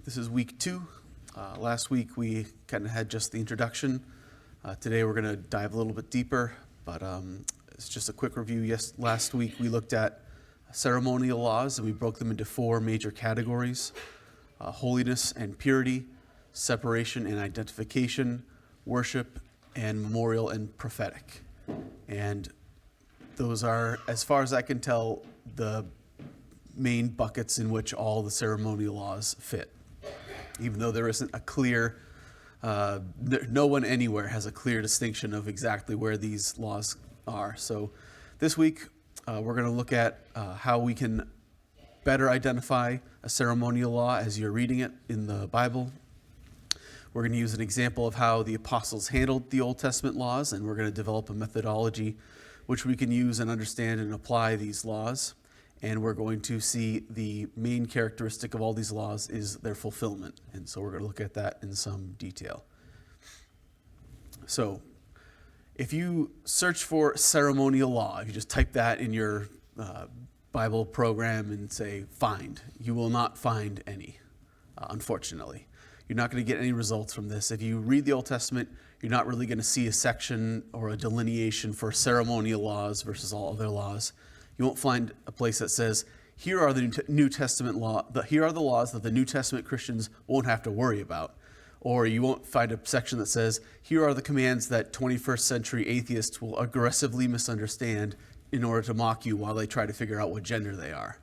This is week 2. Last week we kind of had just the introduction. Today we're going to dive a little bit deeper, but it's just a quick review. Yes, last week we looked at ceremonial laws and we broke them into 4 major categories: holiness and purity, separation and identification, worship, and memorial and prophetic. And those are, as far as I can tell, the main buckets in which all the ceremonial laws fit. Even though there isn't a clear, no one anywhere has a clear distinction of exactly where these laws are. So this week we're going to look at how we can better identify a ceremonial law as you're reading it in the Bible. We're going to use an example of how the apostles handled the Old Testament laws, and we're going to develop a methodology which we can use and understand and apply these laws. And we're going to see the main characteristic of all these laws is their fulfillment. And so we're going to look at that in some detail. So if you search for ceremonial law, if you just type that in your Bible program and say find, you will not find any, unfortunately. You're not going to get any results from this. If you read the Old Testament, you're not really going to see a section or a delineation for ceremonial laws versus all other laws. You won't find a place that says, here are the New Testament here are the laws that the New Testament Christians won't have to worry about. Or you won't find a section that says, here are the commands that 21st century atheists will aggressively misunderstand in order to mock you while they try to figure out what gender they are.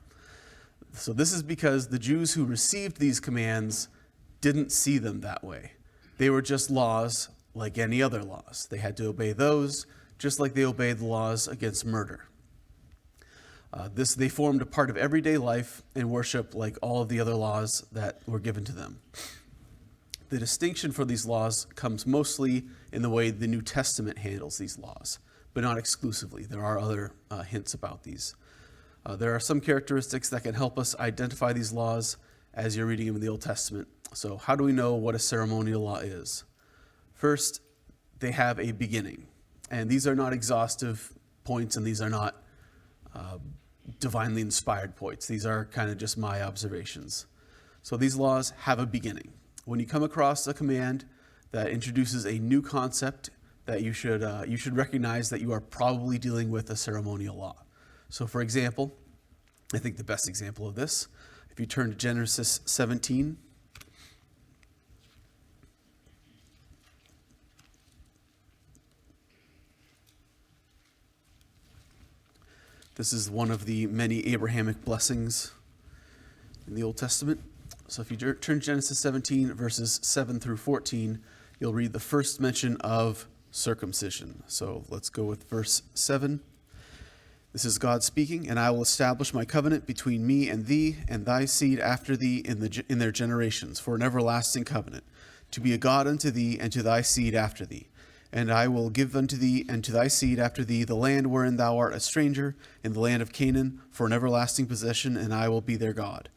So this is because the Jews who received these commands didn't see them that way. They were just laws like any other laws. They had to obey those just like they obeyed the laws against murder. They formed a part of everyday life and worship like all of the other laws that were given to them. The distinction for these laws comes mostly in the way the New Testament handles these laws, but not exclusively. There are other hints about these. There are some characteristics that can help us identify these laws as you're reading them in the Old Testament. So how do we know what a ceremonial law is? First, they have a beginning. And these are not exhaustive points, and these are not divinely inspired points. These are kind of just my observations. So these laws have a beginning. When you come across a command that introduces a new concept, that you should recognize that you are probably dealing with a ceremonial law. So for example, I think the best example of this, if you turn to Genesis 17, this is one of the many Abrahamic blessings in the Old Testament. So if you turn to Genesis 17, verses 7 through 14, you'll read the first mention of circumcision. So let's go with verse 7. This is God speaking, "And I will establish my covenant between me and thee, and thy seed after thee in their generations, for an everlasting covenant, to be a God unto thee and to thy seed after thee. And I will give unto thee and to thy seed after thee the land wherein thou art a stranger, in the land of Canaan, for an everlasting possession, and I will be their God.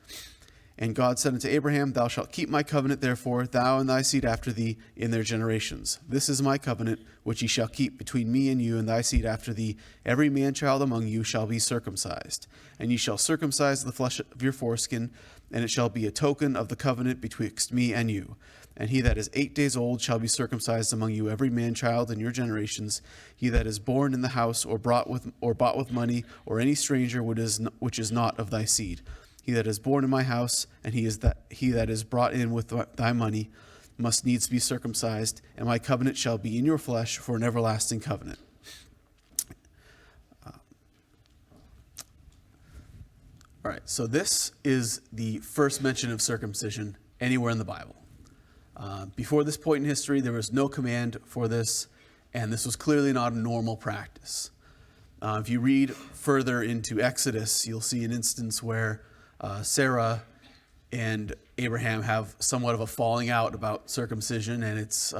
And God said unto Abraham, Thou shalt keep my covenant, therefore, thou and thy seed after thee in their generations. This is my covenant, which ye shall keep between me and you and thy seed after thee. Every man-child among you shall be circumcised. And ye shall circumcise the flesh of your foreskin, and it shall be a token of the covenant betwixt me and you. And he that is 8 days old shall be circumcised among you, every man-child in your generations. He that is born in the house, or bought with money, or any stranger which is not of thy seed. He that is born in my house, and he that is brought in with thy money, must needs be circumcised, and my covenant shall be in your flesh for an everlasting covenant." All right, so this is the first mention of circumcision anywhere in the Bible. Before this point in history, there was no command for this, and this was clearly not a normal practice. If you read further into Exodus, you'll see an instance where Sarah and Abraham have somewhat of a falling out about circumcision, and it's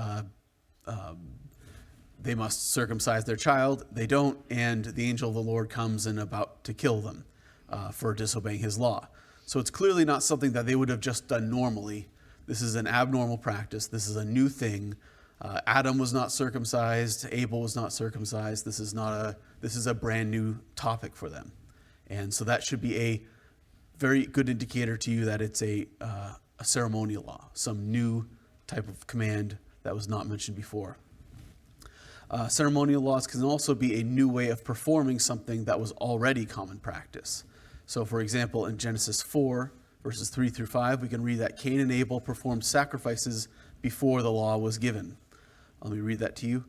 they must circumcise their child. They don't, and the angel of the Lord comes and about to kill them for disobeying his law. So it's clearly not something that they would have just done normally. This is an abnormal practice. This is a new thing. Adam was not circumcised. Abel was not circumcised. This is a brand new topic for them. And so that should be a very good indicator to you that it's a ceremonial law, some new type of command that was not mentioned before. Ceremonial laws can also be a new way of performing something that was already common practice. So, for example, in Genesis 4, verses 3 through 5, we can read that Cain and Abel performed sacrifices before the law was given. Let me read that to you.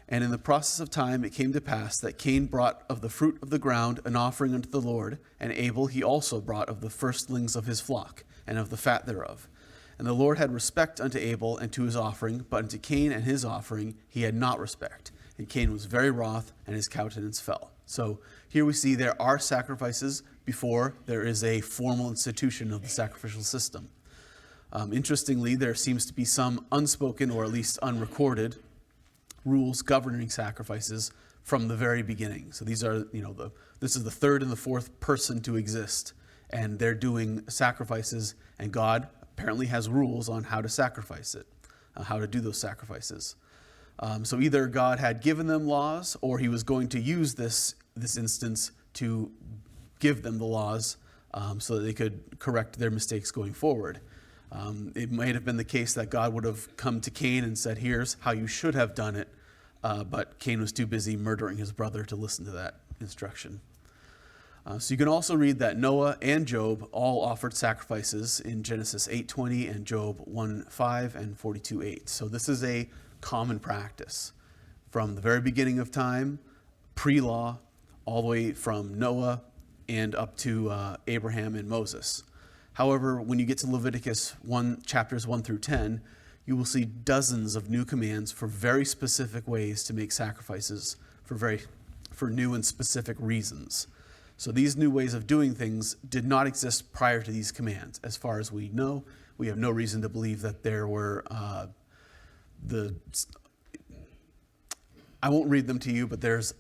And in the process of time it came to pass that Cain brought of the fruit of the ground an offering unto the Lord, and Abel he also brought of the firstlings of his flock, and of the fat thereof. And the Lord had respect unto Abel and to his offering, but unto Cain and his offering he had not respect. And Cain was very wroth, and his countenance fell. So here we see there are sacrifices before there is a formal institution of the sacrificial system. Interestingly, there seems to be some unspoken or at least unrecorded rules governing sacrifices from the very beginning. So these are, this is the third and the fourth person to exist, and they're doing sacrifices, and God apparently has rules on how to sacrifice it, how to do those sacrifices. So either God had given them laws, or he was going to use this instance to give them the laws so that they could correct their mistakes going forward. It might have been the case that God would have come to Cain and said, here's how you should have done it, but Cain was too busy murdering his brother to listen to that instruction. So you can also read that Noah and Job all offered sacrifices in Genesis 8:20 and Job 1:5 and 42:8. So this is a common practice from the very beginning of time, pre-law, all the way from Noah and up to Abraham and Moses. However, when you get to Leviticus 1, chapters 1 through 10, you will see dozens of new commands for very specific ways to make sacrifices for new and specific reasons. So these new ways of doing things did not exist prior to these commands. As far as we know, we have no reason to believe that there were I won't read them to you, but there's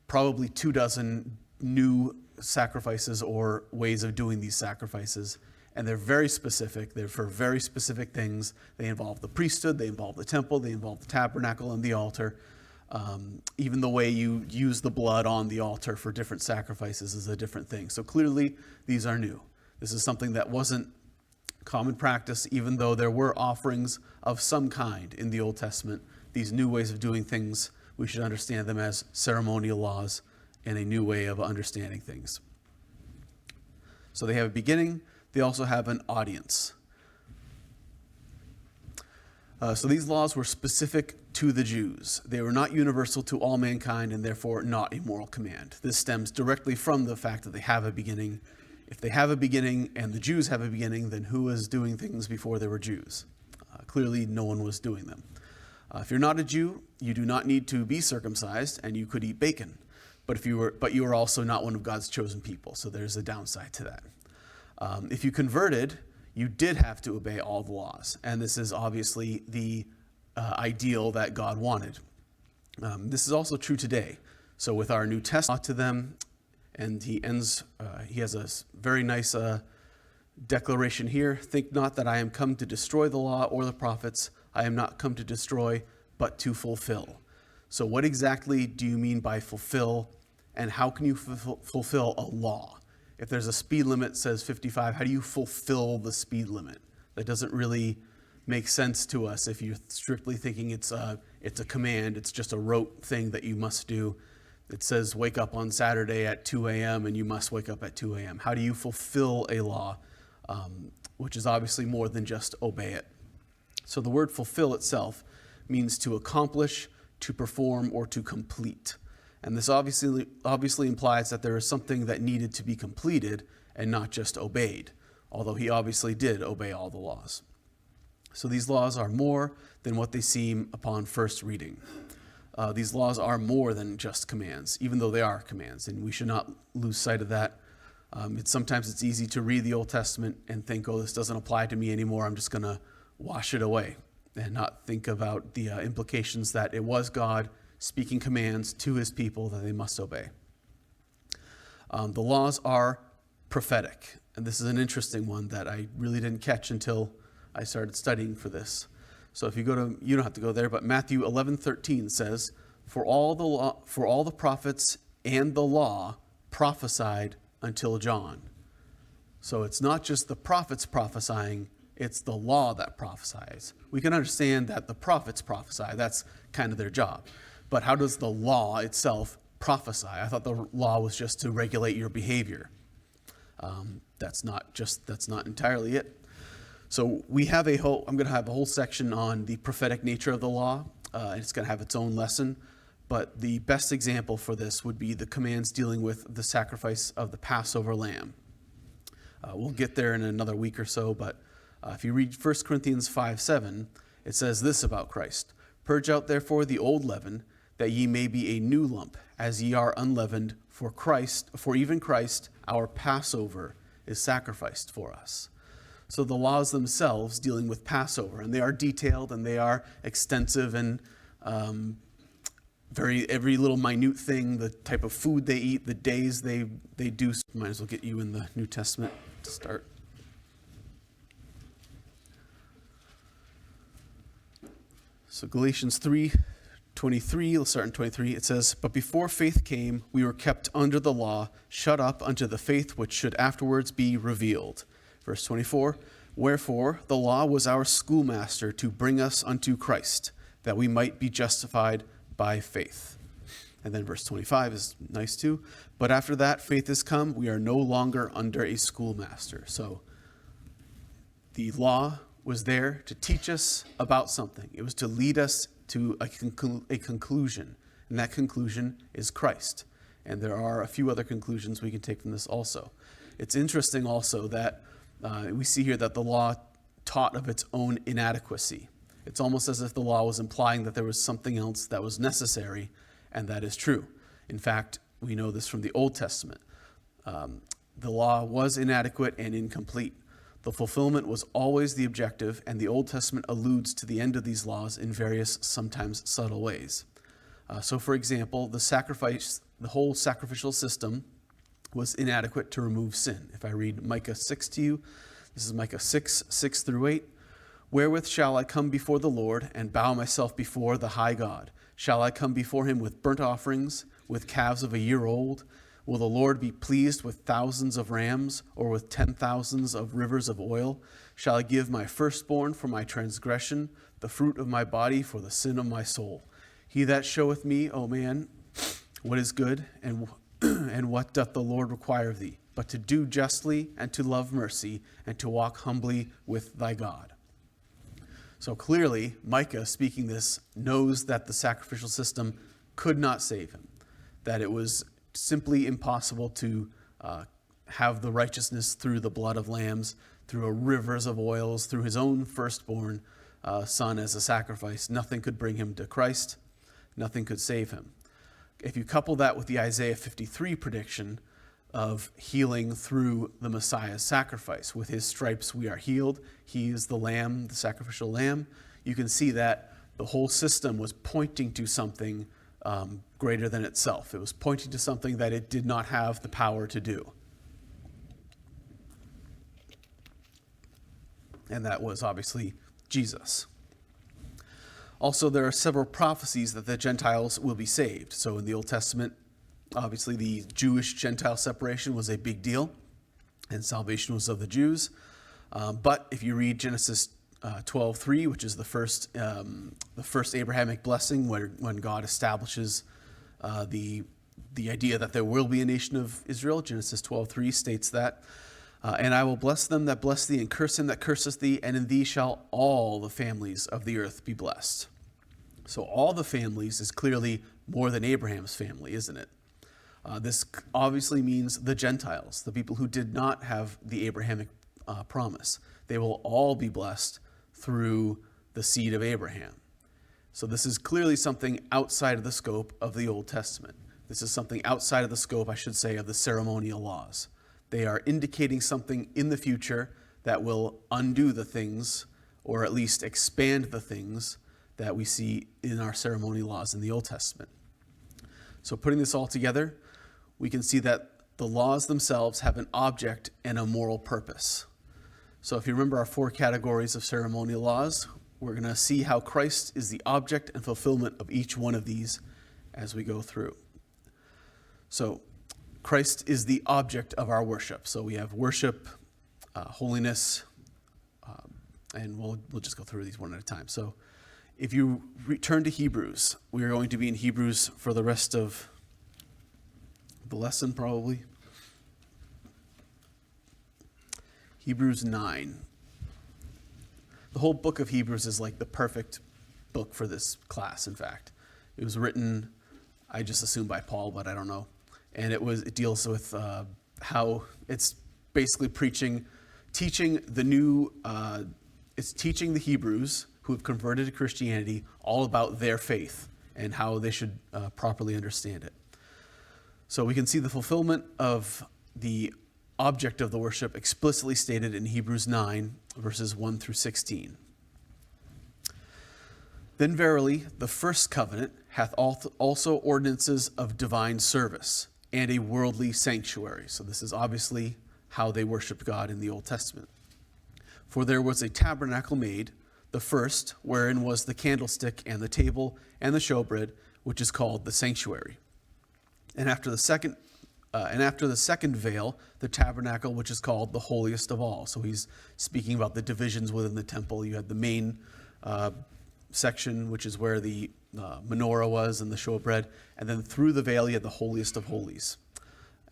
probably 24 new sacrifices or ways of doing these sacrifices. And they're very specific. They're for very specific things. They involve the priesthood, they involve the temple, they involve the tabernacle and the altar. Even the way you use the blood on the altar for different sacrifices is a different thing. So clearly, these are new. This is something that wasn't common practice, even though there were offerings of some kind in the Old Testament. These new ways of doing things, we should understand them as ceremonial laws and a new way of understanding things. So they have a beginning. They also have an audience. So these laws were specific to the Jews. They were not universal to all mankind and therefore not a moral command. This stems directly from the fact that they have a beginning. If they have a beginning and the Jews have a beginning, then who was doing things before there were Jews? Clearly, no one was doing them. If you're not a Jew, you do not need to be circumcised, and you could eat bacon. But you are also not one of God's chosen people, so there's a downside to that. If you converted, you did have to obey all the laws, and this is obviously the ideal that God wanted. This is also true today. So with our New Testament to them, and he has a very nice declaration here. Think not that I am come to destroy the law or the prophets. I am not come to destroy, but to fulfill. So what exactly do you mean by fulfill, and how can you fulfill a law? If there's a speed limit that says 55, how do you fulfill the speed limit? That doesn't really make sense to us if you're strictly thinking it's a command, it's just a rote thing that you must do. It says wake up on Saturday at 2 a.m. and you must wake up at 2 a.m. How do you fulfill a law, which is obviously more than just obey it? So the word fulfill itself means to accomplish, to perform, or to complete. And this obviously implies that there is something that needed to be completed and not just obeyed, although he obviously did obey all the laws. So these laws are more than what they seem upon first reading. These laws are more than just commands, even though they are commands, and we should not lose sight of that. Sometimes it's easy to read the Old Testament and think, oh, this doesn't apply to me anymore. I'm just going to wash it away and not think about the implications that it was God speaking commands to his people that they must obey. The laws are prophetic, and this is an interesting one that I really didn't catch until I started studying for this. So if you don't have to go there, but Matthew 11:13 says, For all the prophets and the law prophesied until John. So it's not just the prophets prophesying, It's the law that prophesies. We can understand that the prophets prophesy. That's kind of their job. But how does the law itself prophesy? I thought the law was just to regulate your behavior. That's not entirely it. So we have I'm going to have a whole section on the prophetic nature of the law. And it's going to have its own lesson. But the best example for this would be the commands dealing with the sacrifice of the Passover lamb. We'll get there in another week or so, but if you read 1 Corinthians 5:7, it says this about Christ. Purge out therefore the old leaven, that ye may be a new lump, as ye are unleavened, for even Christ, our Passover, is sacrificed for us. So the laws themselves dealing with Passover, and they are detailed and they are extensive and every little minute thing, the type of food they eat, the days they do. Might as well get you in the New Testament to start. So Galatians 3:23, let's start in 23. It says, "But before faith came, we were kept under the law, shut up unto the faith which should afterwards be revealed." Verse 24, "Wherefore the law was our schoolmaster to bring us unto Christ, that we might be justified by faith." And then verse 25 is nice too. "But after that faith is come, we are no longer under a schoolmaster." So the law was there to teach us about something. It was to lead us to a conclusion, and that conclusion is Christ. And there are a few other conclusions we can take from this also. It's interesting also that we see here that the law taught of its own inadequacy. It's almost as if the law was implying that there was something else that was necessary, and that is true. In fact, we know this from the Old Testament. The law was inadequate and incomplete. The fulfillment was always the objective, and the Old Testament alludes to the end of these laws in various, sometimes subtle ways. So, for example, the whole sacrificial system was inadequate to remove sin. If I read Micah 6 to you, this is Micah 6 through 8. "Wherewith shall I come before the Lord, and bow myself before the high God? Shall I come before him with burnt offerings, with calves of a year old? Will the Lord be pleased with thousands of rams, or with 10,000s of rivers of oil? Shall I give my firstborn for my transgression, the fruit of my body for the sin of my soul? He that showeth me, O man, what is good, and what doth the Lord require of thee, but to do justly, and to love mercy, and to walk humbly with thy God." So clearly, Micah, speaking this, knows that the sacrificial system could not save him, that it was simply impossible to have the righteousness through the blood of lambs, through rivers of oils, through his own firstborn son as a sacrifice. Nothing could bring him to Christ. Nothing could save him. If you couple that with the Isaiah 53 prediction of healing through the Messiah's sacrifice, with his stripes we are healed, he is the lamb, the sacrificial lamb, you can see that the whole system was pointing to something greater than itself. It was pointing to something that it did not have the power to do. And that was obviously Jesus. Also, there are several prophecies that the Gentiles will be saved. So in the Old Testament, obviously the Jewish-Gentile separation was a big deal, and salvation was of the Jews. But if you read Genesis 12:3, which is the first Abrahamic blessing, when God establishes the idea that there will be a nation of Israel, Genesis 12:3 states that, "And I will bless them that bless thee, and curse him that curseth thee, and in thee shall all the families of the earth be blessed." So all the families is clearly more than Abraham's family, isn't it? This obviously means the Gentiles, the people who did not have the Abrahamic promise. They will all be blessed through the seed of Abraham. So this is clearly something outside of the scope of the Old Testament. This is something outside of the scope, I should say, of the ceremonial laws. They are indicating something in the future that will undo the things, or at least expand the things that we see in our ceremonial laws in the Old Testament. So putting this all together, we can see that the laws themselves have an object and a moral purpose. So if you remember our 4 categories of ceremonial laws, we're going to see how Christ is the object and fulfillment of each one of these as we go through. So Christ is the object of our worship. So we have worship, holiness, And we'll just go through these one at a time. So if you return to Hebrews, we are going to be in Hebrews for the rest of the lesson, probably. Hebrews 9. The whole book of Hebrews is like the perfect book for this class, in fact. It was written, I just assume by Paul, but I don't know. And it deals with how it's basically teaching the Hebrews who have converted to Christianity all about their faith and how they should properly understand it. So we can see the fulfillment of the object of the worship explicitly stated in Hebrews 9, verses 1 through 16. Then verily, the first covenant hath also ordinances of divine service and a worldly sanctuary. So this is obviously how they worshiped God in the Old Testament. For there was a tabernacle made, the first, wherein was the candlestick and the table and the showbread, which is called the sanctuary. And after the second veil, the tabernacle, which is called the holiest of all. So he's speaking about the divisions within the temple. You had the main section, which is where the menorah was and the showbread. And then through the veil, you had the holiest of holies.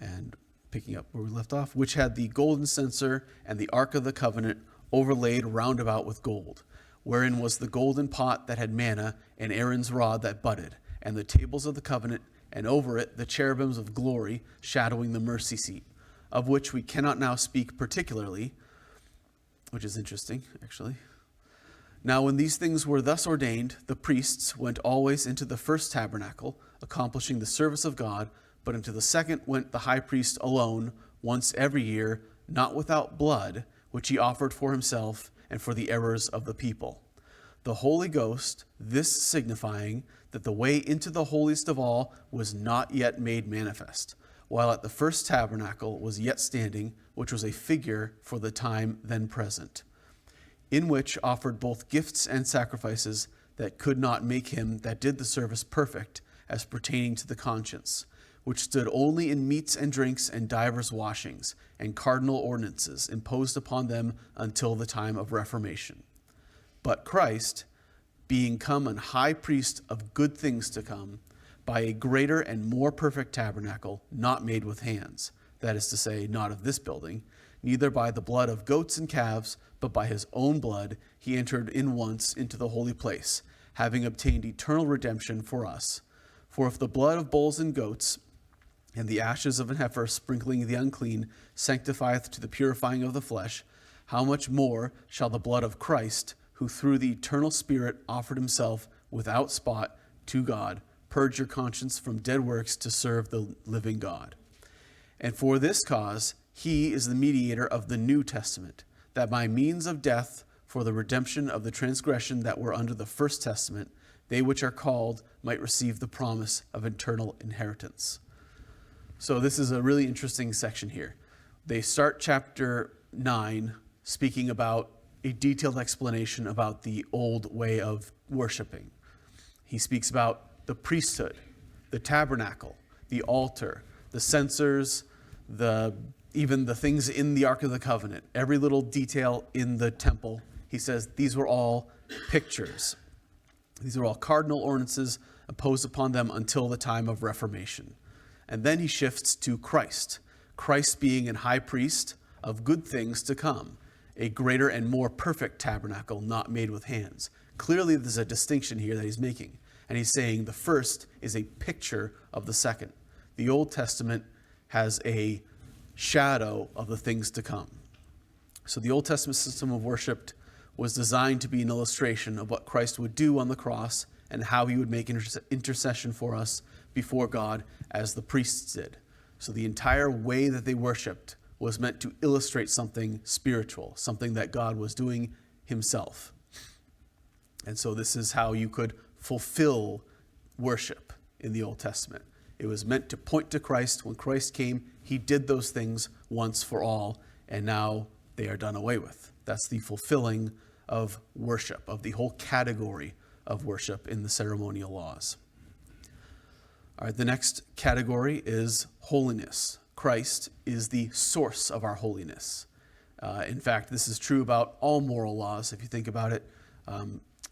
And picking up where we left off, which had the golden censer and the ark of the covenant overlaid round about with gold, wherein was the golden pot that had manna and Aaron's rod that budded, and the tables of the covenant, and over it the cherubims of glory shadowing the mercy seat, of which we cannot now speak particularly, which is interesting, actually. Now when these things were thus ordained, the priests went always into the first tabernacle, accomplishing the service of God, but into the second went the high priest alone, once every year, not without blood, which he offered for himself and for the errors of the people. The Holy Ghost, this signifying that the way into the holiest of all was not yet made manifest, while at the first tabernacle was yet standing, which was a figure for the time then present, in which offered both gifts and sacrifices that could not make him that did the service perfect, as pertaining to the conscience, which stood only in meats and drinks and divers washings, and cardinal ordinances imposed upon them until the time of Reformation. But Christ, being come an high priest of good things to come, by a greater and more perfect tabernacle, not made with hands, that is to say, not of this building, neither by the blood of goats and calves, but by his own blood, he entered in once into the holy place, having obtained eternal redemption for us. For if the blood of bulls and goats, and the ashes of an heifer sprinkling the unclean, sanctifieth to the purifying of the flesh, how much more shall the blood of Christ, who through the eternal Spirit offered himself without spot to God, purge your conscience from dead works to serve the living God. And for this cause he is the mediator of the New Testament, that by means of death for the redemption of the transgression that were under the first testament, they which are called might receive the promise of eternal inheritance. So this is a really interesting section here. They start chapter 9 speaking about a detailed explanation about the old way of worshiping. He speaks about the priesthood, the tabernacle, the altar, the censers, even the things in the Ark of the Covenant, every little detail in the temple. He says these were all pictures. These are all cardinal ordinances imposed upon them until the time of Reformation. And then he shifts to Christ, Christ being an high priest of good things to come, a greater and more perfect tabernacle not made with hands. Clearly, there's a distinction here that he's making. And he's saying the first is a picture of the second. The Old Testament has a shadow of the things to come. So the Old Testament system of worship was designed to be an illustration of what Christ would do on the cross and how he would make intercession for us before God as the priests did. So the entire way that they worshiped was meant to illustrate something spiritual, something that God was doing himself. And so this is how you could fulfill worship in the Old Testament. It was meant to point to Christ. When Christ came, he did those things once for all, and now they are done away with. That's the fulfilling of worship, of the whole category of worship in the ceremonial laws. All right, the next category is holiness. Christ is the source of our holiness. In fact, this is true about all moral laws, if you think about it.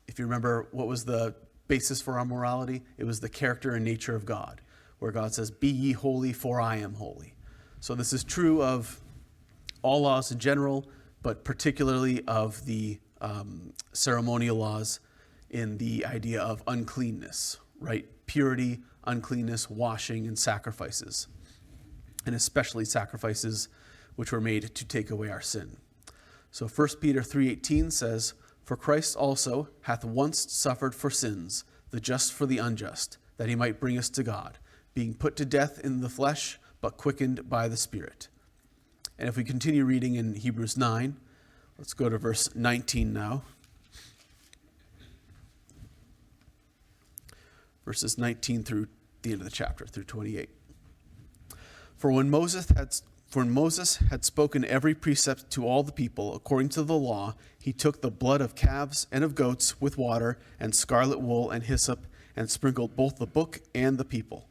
If you remember, what was the basis for our morality? It was the character and nature of God, where God says, "Be ye holy, for I am holy." So this is true of all laws in general, but particularly of the ceremonial laws in the idea of uncleanness, right? Purity, uncleanness, washing, and sacrifices, and especially sacrifices which were made to take away our sin. So 1 Peter 3:18 says, "For Christ also hath once suffered for sins, the just for the unjust, that he might bring us to God, being put to death in the flesh, but quickened by the Spirit." And if we continue reading in Hebrews 9, let's go to verse 19 now. Verses 19 through the end of the chapter, through 28. For when Moses had spoken every precept to all the people according to the law, he took the blood of calves and of goats with water and scarlet wool and hyssop, and sprinkled both the book and the people,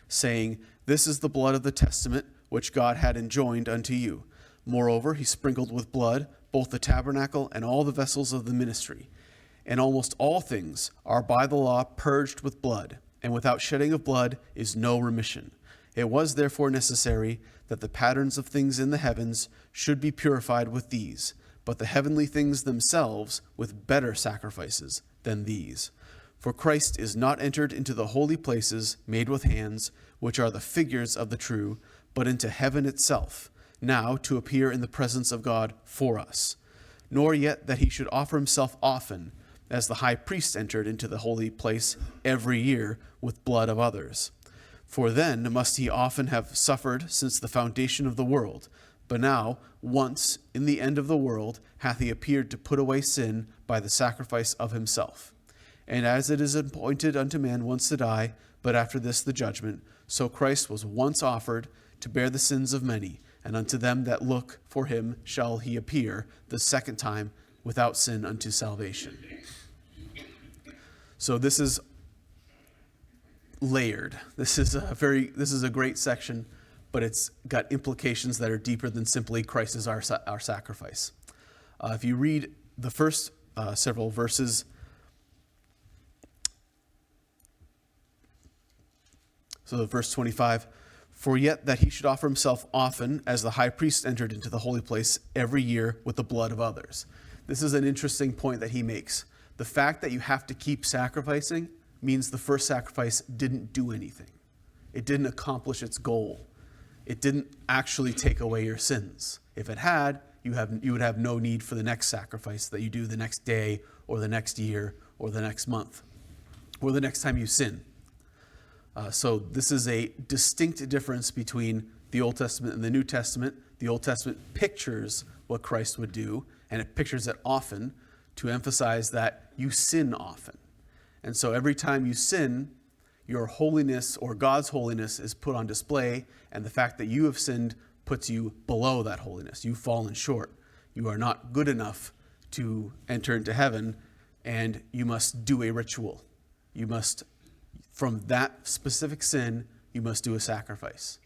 saying, "This is the blood of the testament which God had enjoined unto you." Moreover, he sprinkled with blood both the tabernacle and all the vessels of the ministry. And almost all things are by the law purged with blood, and without shedding of blood is no remission. It was therefore necessary that the patterns of things in the heavens should be purified with these, but the heavenly things themselves with better sacrifices than these. For Christ is not entered into the holy places made with hands, which are the figures of the true, but into heaven itself, now to appear in the presence of God for us. Nor yet that he should offer himself often, as the high priest entered into the holy place every year with blood of others. For then must he often have suffered since the foundation of the world. But now, once, in the end of the world, hath he appeared to put away sin by the sacrifice of himself. And as it is appointed unto man once to die, but after this the judgment, so Christ was once offered to bear the sins of many, and unto them that look for him shall he appear the second time without sin unto salvation. So this is layered. This is a great section, but it's got implications that are deeper than simply Christ is our sacrifice. If you read the first several verses, so verse 25, "For yet that he should offer himself often, as the high priest entered into the holy place every year with the blood of others." This is an interesting point that he makes. The fact that you have to keep sacrificing means the first sacrifice didn't do anything. It didn't accomplish its goal. It didn't actually take away your sins. If it had, you would have no need for the next sacrifice that you do the next day or the next year or the next month or the next time you sin. So this is a distinct difference between the Old Testament and the New Testament. The Old Testament pictures what Christ would do, and it pictures it often to emphasize that you sin often. And so every time you sin, your holiness or God's holiness is put on display, and the fact that you have sinned puts you below that holiness. You've fallen short. You are not good enough to enter into heaven, and you must do a ritual. You must, from that specific sin, you must do a sacrifice.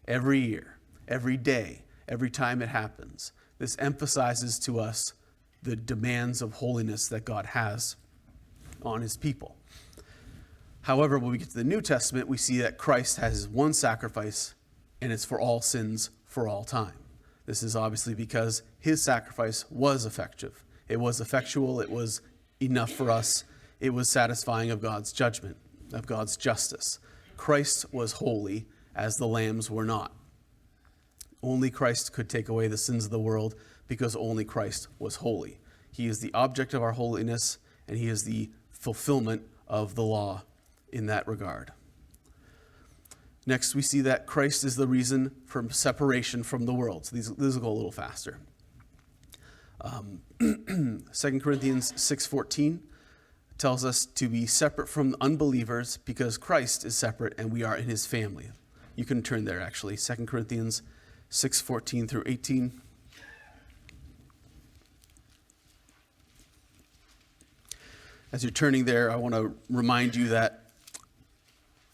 Every year, every day, every time it happens. This emphasizes to us the demands of holiness that God has on his people. However, when we get to the New Testament, we see that Christ has one sacrifice, and it's for all sins for all time. This is obviously because his sacrifice was effective. It was effectual. It was enough for us. It was satisfying of God's judgment, of God's justice. Christ was holy, as the lambs were not. Only Christ could take away the sins of the world, because only Christ was holy. He is the object of our holiness, and he is the fulfillment of the law in that regard. Next, we see that Christ is the reason for separation from the world. So these will go a little faster. 2 Corinthians 6:14 tells us to be separate from unbelievers because Christ is separate and we are in his family. You can turn there, actually. 2 Corinthians 6:14 through 18. As you're turning there, I want to remind you that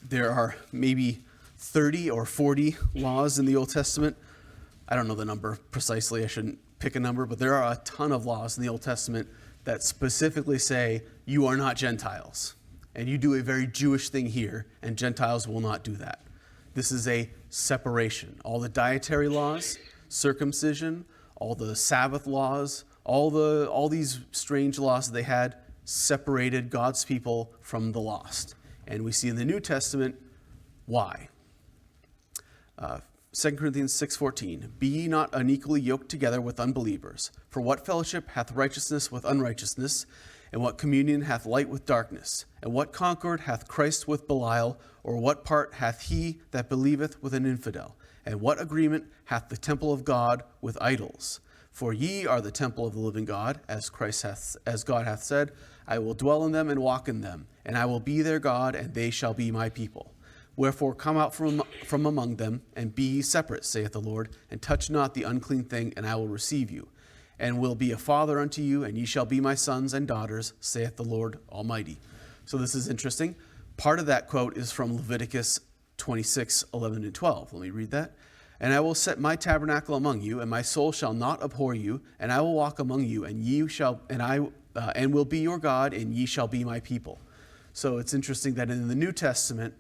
there are maybe 30 or 40 laws in the Old Testament. I don't know the number precisely. I shouldn't pick a number, but there are a ton of laws in the Old Testament that specifically say you are not Gentiles. And you do a very Jewish thing here, and Gentiles will not do that. This is a separation. All the dietary laws, circumcision, all the Sabbath laws, all these strange laws that they had separated God's people from the lost. And we see in the New Testament why. 2 Corinthians 6:14, be ye not unequally yoked together with unbelievers. For what fellowship hath righteousness with unrighteousness? And what communion hath light with darkness? And what concord hath Christ with Belial? Or what part hath he that believeth with an infidel? And what agreement hath the temple of God with idols? For ye are the temple of the living God, as God hath said, I will dwell in them and walk in them, and I will be their God, and they shall be my people. Wherefore come out from among them, and be ye separate, saith the Lord, and touch not the unclean thing, and I will receive you, and will be a father unto you, and ye shall be my sons and daughters, saith the Lord Almighty. So this is interesting. Part of that quote is from Leviticus 26:11 and 12. Let me read that. And I will set my tabernacle among you, and my soul shall not abhor you, and I will walk among you, and and will be your God, and ye shall be my people. So it's interesting that in the New Testament,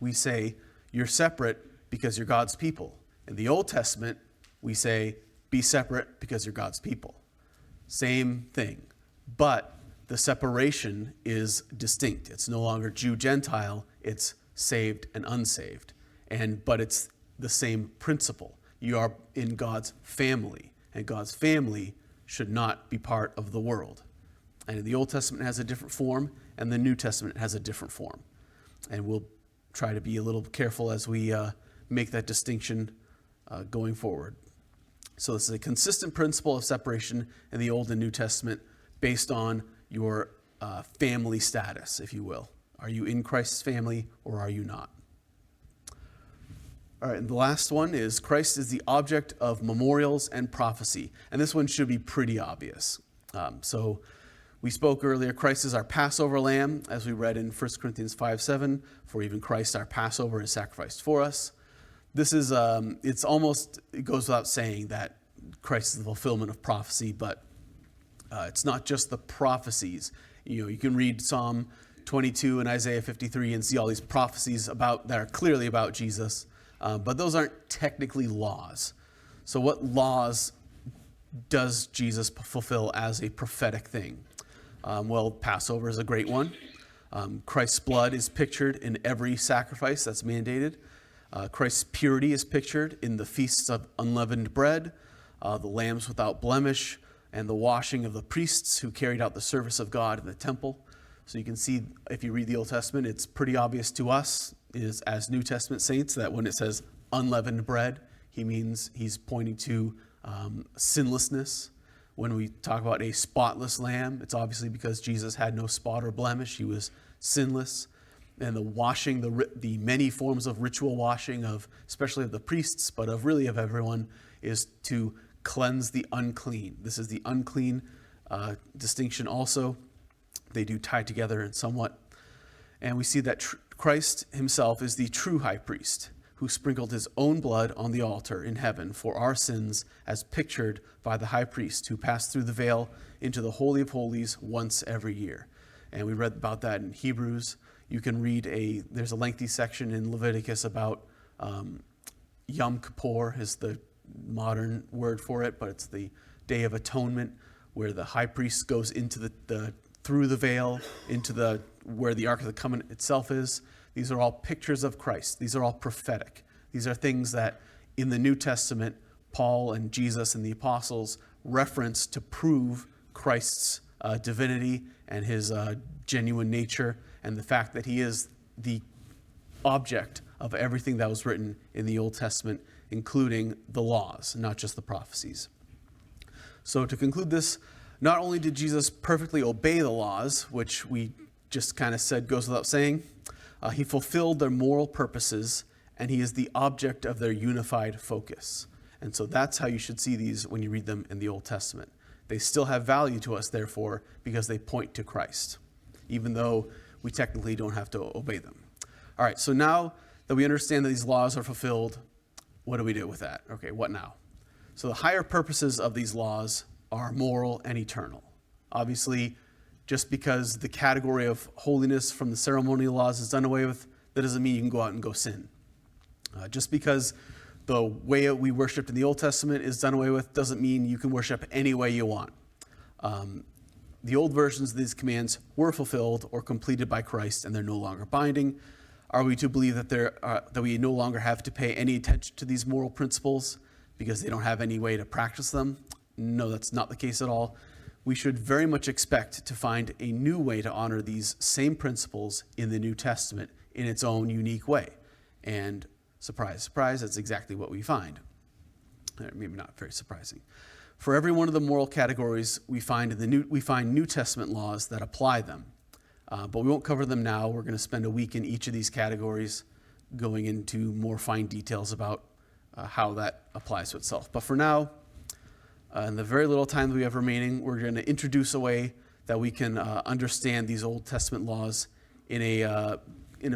we say you're separate because you're God's people. In the Old Testament, we say be separate because you're God's people. Same thing, but the separation is distinct. It's no longer Jew-Gentile, it's saved and unsaved. But it's the same principle. You are in God's family, and God's family should not be part of the world. And the Old Testament has a different form, and the New Testament has a different form. And we'll try to be a little careful as we make that distinction going forward. So this is a consistent principle of separation in the Old and New Testament based on your family status, if you will. Are you in Christ's family or are you not? All right, and the last one is Christ is the object of memorials and prophecy. And this one should be pretty obvious. So we spoke earlier, Christ is our Passover lamb, as we read in 1 Corinthians 5:7, for even Christ our Passover is sacrificed for us. This is, it goes without saying that Christ is the fulfillment of prophecy, but it's not just the prophecies. You can read Psalm 22 and Isaiah 53 and see all these prophecies that are clearly about Jesus. But those aren't technically laws. So what laws does Jesus fulfill as a prophetic thing? Well, Passover is a great one. Christ's blood is pictured in every sacrifice that's mandated. Christ's purity is pictured in the feasts of unleavened bread, the lambs without blemish, and the washing of the priests who carried out the service of God in the temple. So you can see, if you read the Old Testament, it's pretty obvious to us as New Testament saints that when it says unleavened bread, he's pointing to sinlessness. When we talk about a spotless lamb, it's obviously because Jesus had no spot or blemish. He was sinless. And the washing, the many forms of ritual washing of, especially of the priests, but of everyone, is to cleanse the unclean. This is the unclean distinction also. They do tie together in somewhat. And we see that Christ himself is the true high priest who sprinkled his own blood on the altar in heaven for our sins, as pictured by the high priest who passed through the veil into the Holy of Holies once every year. And we read about that in Hebrews. You can read there's a lengthy section in Leviticus about Yom Kippur is the modern word for it, but it's the Day of Atonement, where the high priest goes into through the veil into where the Ark of the Covenant itself is. These are all pictures of Christ. These are all prophetic. These are things that in the New Testament, Paul and Jesus and the apostles reference to prove Christ's divinity and his genuine nature, and the fact that he is the object of everything that was written in the Old Testament, including the laws, not just the prophecies. So to conclude this, not only did Jesus perfectly obey the laws, which we just kind of said goes without saying, he fulfilled their moral purposes, and he is the object of their unified focus. And so that's how you should see these when you read them in the Old Testament. They still have value to us, therefore, because they point to Christ, even though we technically don't have to obey them. All right, so now that we understand that these laws are fulfilled, what do we do with that? Okay, what now? So the higher purposes of these laws are moral and eternal. Obviously, just because the category of holiness from the ceremonial laws is done away with, that doesn't mean you can go out and go sin. Just because the way we worshiped in the Old Testament is done away with doesn't mean you can worship any way you want. The old versions of these commands were fulfilled or completed by Christ, and they're no longer binding. Are we to believe that we no longer have to pay any attention to these moral principles because they don't have any way to practice them? No, that's not the case at all. We should very much expect to find a new way to honor these same principles in the New Testament in its own unique way. And surprise, surprise, that's exactly what we find. Maybe not very surprising. For every one of the moral categories, we find New Testament laws that apply them. But we won't cover them now. We're going to spend a week in each of these categories going into more fine details about how that applies to itself. But for now, in the very little time that we have remaining, we're going to introduce a way that we can understand these Old Testament laws in a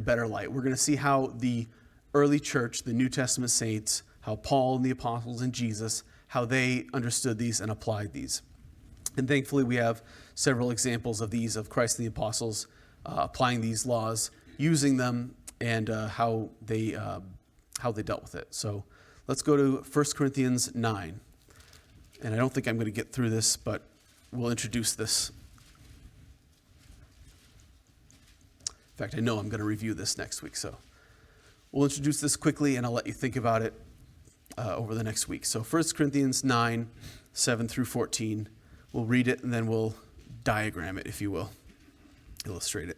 better light. We're going to see how the early church, the New Testament saints, how Paul and the apostles and Jesus, how they understood these and applied these. And thankfully, we have several examples of these, of Christ and the apostles applying these laws, using them, and how they dealt with it. So let's go to 1 Corinthians 9. And I don't think I'm going to get through this, but we'll introduce this. In fact, I know I'm going to review this next week, so we'll introduce this quickly, and I'll let you think about it over the next week. So 1 Corinthians 9, 7 through 14. We'll read it, and then we'll diagram it, if you will, illustrate it.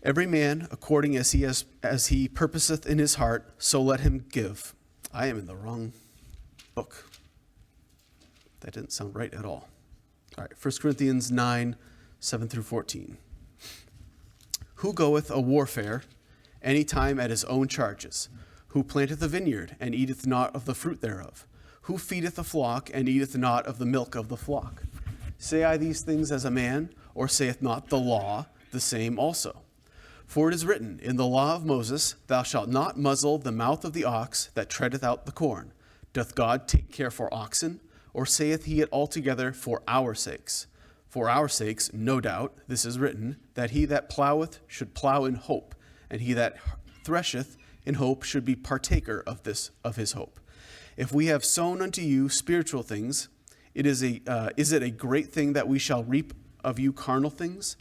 Every man, according as he purposeth in his heart, so let him give. I am in the wrong book. That didn't sound right at all. All right, 1 Corinthians 9, 7 through 14. Who goeth a warfare any time at his own charges? Who planteth a vineyard, and eateth not of the fruit thereof? Who feedeth a flock, and eateth not of the milk of the flock? Say I these things as a man, or saith not the law the same also? For it is written, in the law of Moses, thou shalt not muzzle the mouth of the ox that treadeth out the corn. Doth God take care for oxen? Or saith he it altogether for our sakes? For our sakes, no doubt, this is written, that he that ploweth should plow in hope, and he that thresheth in hope should be partaker of his hope. If we have sown unto you spiritual things, is it a great thing that we shall reap of you carnal things?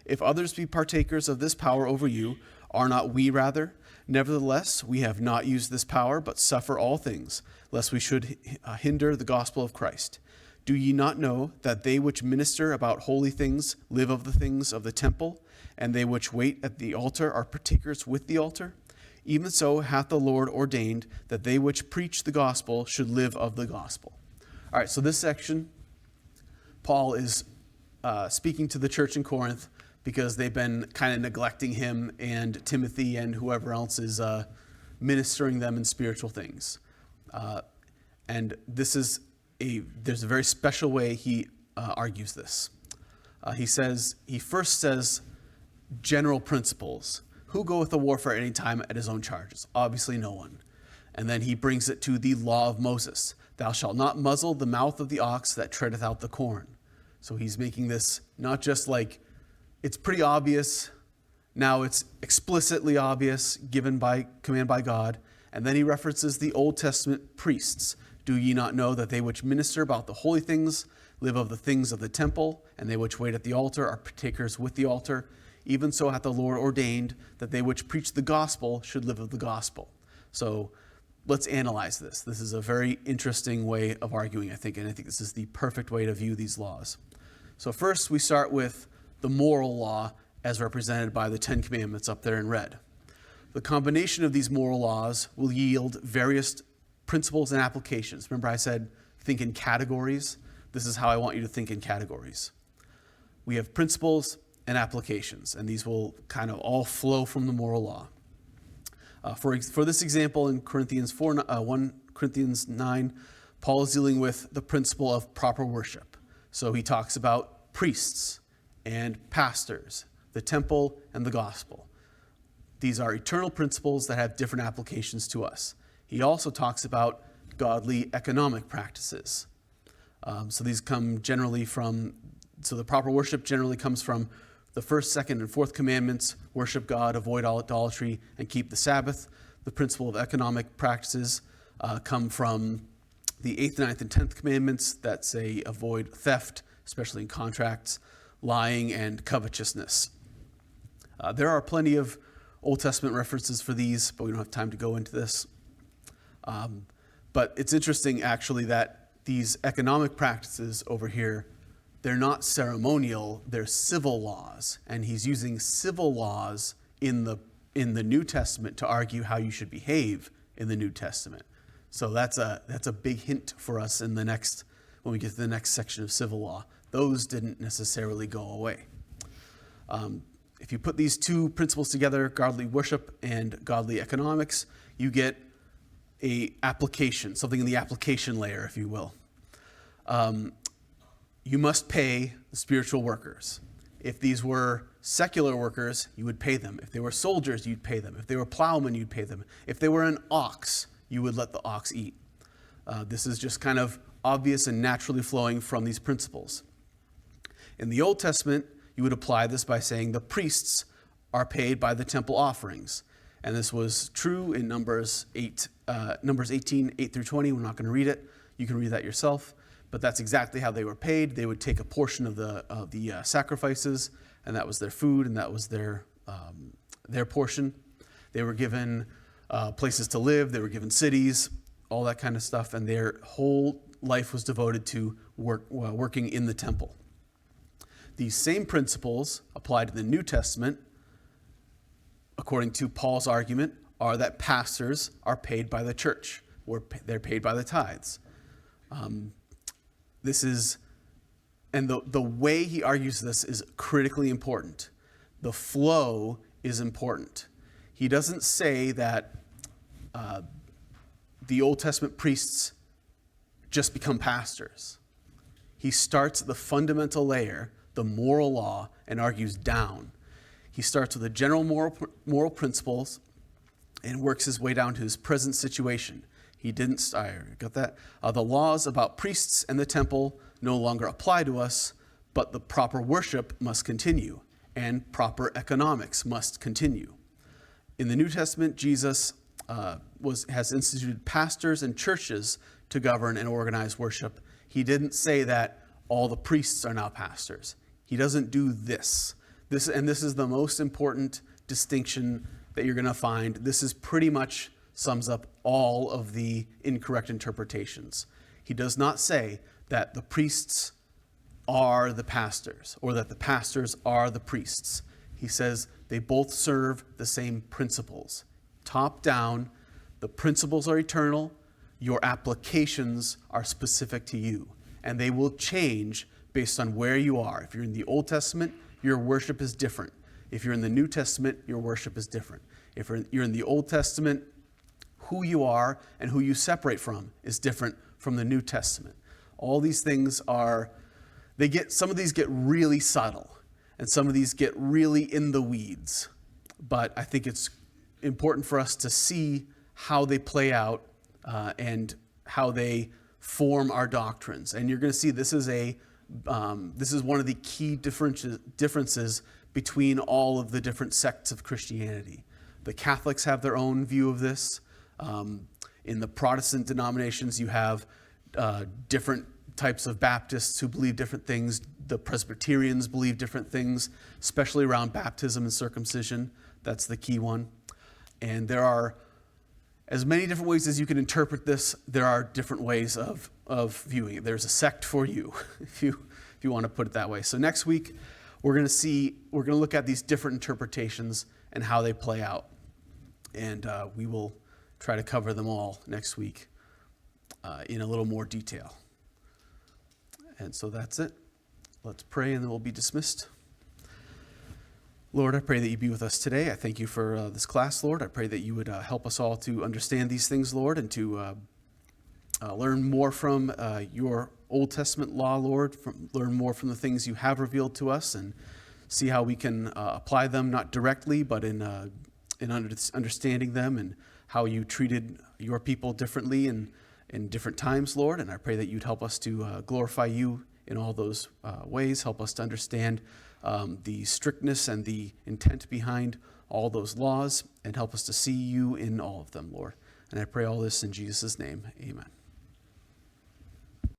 If others be partakers of this power over you, are not we rather? Nevertheless, we have not used this power, but suffer all things, lest we should hinder the gospel of Christ. Do ye not know that they which minister about holy things live of the things of the temple, and they which wait at the altar are partakers with the altar? Even so hath the Lord ordained that they which preach the gospel should live of the gospel. All right, so this section, Paul is speaking to the church in Corinth because they've been kind of neglecting him and Timothy and whoever else is ministering them in spiritual things. And there's a very special way he argues this. He first says general principles. Who goeth a warfare any time at his own charges? Obviously no one. And then he brings it to the law of Moses. Thou shalt not muzzle the mouth of the ox that treadeth out the corn. So he's making this not just like, it's pretty obvious, now it's explicitly obvious, given by command by God. And then he references the Old Testament priests. Do ye not know that they which minister about the holy things live of the things of the temple, and they which wait at the altar are partakers with the altar? Even so hath the Lord ordained that they which preach the gospel should live of the gospel. So let's analyze this. This is a very interesting way of arguing, I think, and I think this is the perfect way to view these laws. So first we start with the moral law as represented by the Ten Commandments up there in red. The combination of these moral laws will yield various principles and applications. Remember I said think in categories? This is how I want you to think in categories. We have principles and applications, and these will kind of all flow from the moral law. For this example in 1 Corinthians 9, Paul is dealing with the principle of proper worship. So he talks about priests and pastors, the temple and the gospel. These are eternal principles that have different applications to us. He also talks about godly economic practices. So these come generally from, so the proper worship generally comes from the first, second, and fourth commandments: worship God, avoid all idolatry, and keep the Sabbath. The principle of economic practices come from the 8th, 9th, and 10th commandments that say avoid theft, especially in contracts, lying, and covetousness. There are plenty of Old Testament references for these, but we don't have time to go into this. But it's interesting, actually, that these economic practices over here, they're not ceremonial, they're civil laws. And he's using civil laws in the New Testament to argue how you should behave in the New Testament. So that's a big hint for us in the next, when we get to the next section of civil law. Those didn't necessarily go away. If you put these two principles together, godly worship and godly economics, you get a application, something in the application layer, if you will. You must pay the spiritual workers. If these were secular workers, you would pay them. If they were soldiers, you'd pay them. If they were plowmen, you'd pay them. If they were an ox, you would let the ox eat. This is just kind of obvious and naturally flowing from these principles. In the Old Testament, you would apply this by saying the priests are paid by the temple offerings. And this was true in Numbers 18, 8 through 20. We're not going to read it. You can read that yourself. But that's exactly how they were paid. They would take a portion of the sacrifices, and that was their food, and that was their portion. They were given places to live. They were given cities, all that kind of stuff. And their whole life was devoted to working in the temple. These same principles applied to the New Testament, according to Paul's argument, are that pastors are paid by the church, or they're paid by the tithes. The way he argues this is critically important. The flow is important. He doesn't say that the Old Testament priests just become pastors. He starts at the fundamental layer, the moral law, and argues down. He starts with the general moral principles and works his way down to his present situation. He didn't, got that? The laws about priests and the temple no longer apply to us, but the proper worship must continue, and proper economics must continue. In the New Testament, Jesus has instituted pastors and churches to govern and organize worship. He didn't say that all the priests are now pastors. He doesn't do this. This is the most important distinction that you're going to find. This is pretty much sums up all of the incorrect interpretations. He does not say that the priests are the pastors or that the pastors are the priests. He says they both serve the same principles. Top down, the principles are eternal. Your applications are specific to you, and they will change based on where you are. If you're in the Old Testament, your worship is different. If you're in the New Testament, your worship is different. If you're in the Old Testament, who you are and who you separate from is different from the New Testament. All these things some of these get really subtle, and some of these get really in the weeds. But I think it's important for us to see how they play out and how they form our doctrines. And you're going to see this is one of the key differences between all of the different sects of Christianity. The Catholics have their own view of this. In the Protestant denominations, you have different types of Baptists who believe different things. The Presbyterians believe different things, especially around baptism and circumcision. That's the key one. And there are as many different ways as you can interpret this. There are different ways of viewing it. There's a sect for you, if you want to put it that way. So next week, we're going to look at these different interpretations and how they play out. And we will try to cover them all next week in a little more detail. And so that's it. Let's pray and then we'll be dismissed. Lord, I pray that you be with us today. I thank you for this class, Lord. I pray that you would help us all to understand these things, Lord, and to learn more from your Old Testament law, Lord, learn more from the things you have revealed to us, and see how we can apply them, not directly, but in understanding them and how you treated your people differently and in different times, Lord, and I pray that you'd help us to glorify you in all those ways. Help us to understand the strictness and the intent behind all those laws, and help us to see you in all of them, Lord. And I pray all this in Jesus' name. Amen.